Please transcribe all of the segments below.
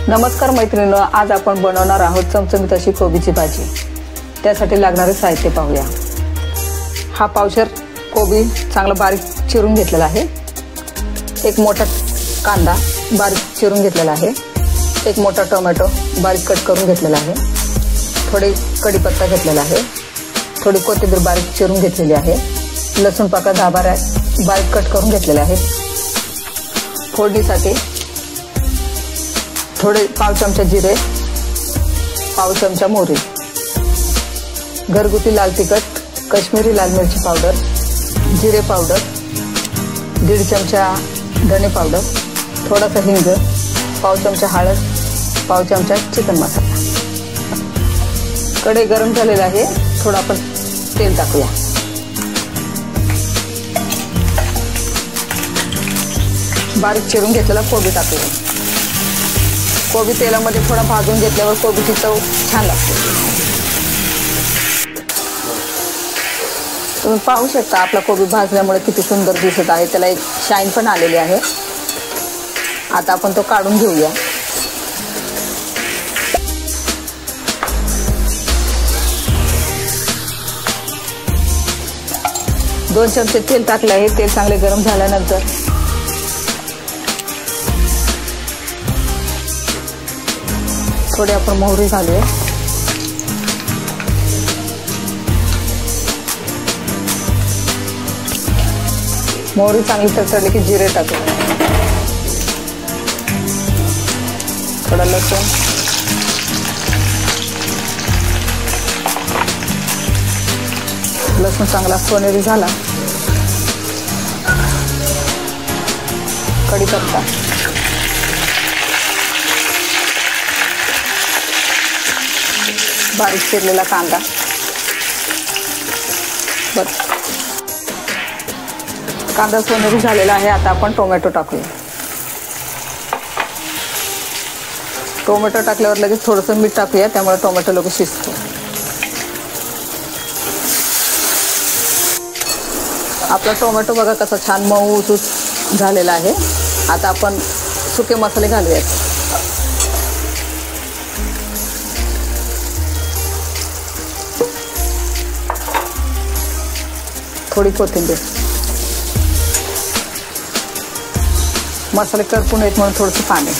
नमस्कार मैत्रिणींनो, आज आपण बनवणार आहोत चमचमीत अशी कोबीची भाजी। त्यासाठी लागणारे साहित्य पाहूया। हा पावशर कोबी चांगला बारीक चिरून घेतलेला आहे। एक मोठा कांदा बारीक चिरून घेतलेला आहे। एक मोठा टोमॅटो बारीक कट करून घेतलेला आहे। थोडी कढीपत्ता घेतलेला आहे। थोडी कोथिंबीर बारीक चिरून घेतलेली आहे। लसूण पाकळ्या 10-12 बारीक कट करून घेतलेले आहेत। फोडणीसाठी थोडे पाव चमचा जिरे, पाव चमचा मोहरी, घरगुती लाल तिखट, काश्मीरी लाल मिरची पावडर, जिरे पावडर, 1.5 चमचा धने पावडर, थोडासा हिंग, पाव चमचा हळद, पाव चमचा चिकन मसाला। कढई गरम झालेला आहे। थोडं आपण तेल टाकूया। बारीक चिरून घेतलेला कोबी टाकूया। कोबी तेलामध्ये थोडा भाजून घेतल्यावर कोबीची चव छान लागते। तुम्ही पाहू शकता आपला कोबी भाजल्यामुळे किती सुंदर दिसत आहे। त्याला एक शाईन पण आलेली आहे। आता आपण तो काढून घेऊया। दोन चमचे तेल टाकले आहे। तेल चांगले गरम झाल्यानंतर थोडी आपण मोहरी घालूया। मोहरी चांगली तडतडली की जिरे टाकू। थोडा लसूण, लसूण चांगला सोनेरी झाला। कढीपत्ता, बारीक चिरलेला कांदा, बस कांदा सोनेरी झालेला आहे। आता आपण टोमॅटो टाकूया। टोमॅटो टाकल्यावर लगेच थोडंसं मीठ टाकूया, त्यामुळे टोमॅटो लगेच शिजतो। आपला टोमॅटो बघा कसा छान मऊ झालेला आहे। आता आपण सुके मसाले घालूयात। थोडी कोथिंबीर, मसाले करपून येत म्हणून थोडंसं पाणी,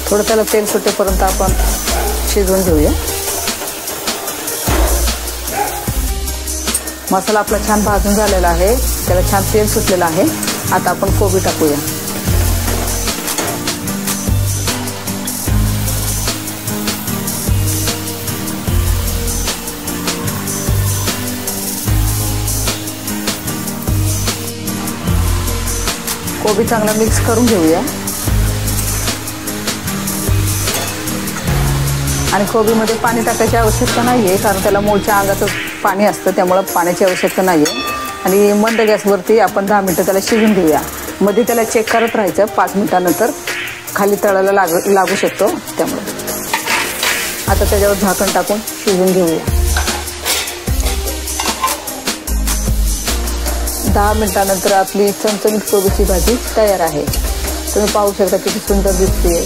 थोडं त्याला तेल सुटेपर्यंत आपण शिजवून घेऊया। मसाला आपला छान भाजून झालेला आहे। त्याला छान तेल सुटलेलं आहे। आता आपण कोबी टाकूया। कोबी चांगला मिक्स करून घेऊया। आणि कोबीमध्ये पाणी टाकायची आवश्यकता नाहीये, कारण त्याला मूळच्या अंगाचं पाणी असतं, त्यामुळे पाण्याची आवश्यकता नाहीये। आणि मंद गॅसवरती आपण 10 मिनिटं त्याला शिजून घेऊया। मध्ये त्याला चेक करत राहायचं। 5 मिनिटांनंतर खाली तळाला लागू शकतो, त्यामुळे आता त्याच्यावर झाकण टाकून शिजून घेऊया। 10 मिनिटांनंतर आपली चमचमीत कोबीची भाजी तयार आहे। तुम्ही पाहू शकता किती सुंदर दिसते।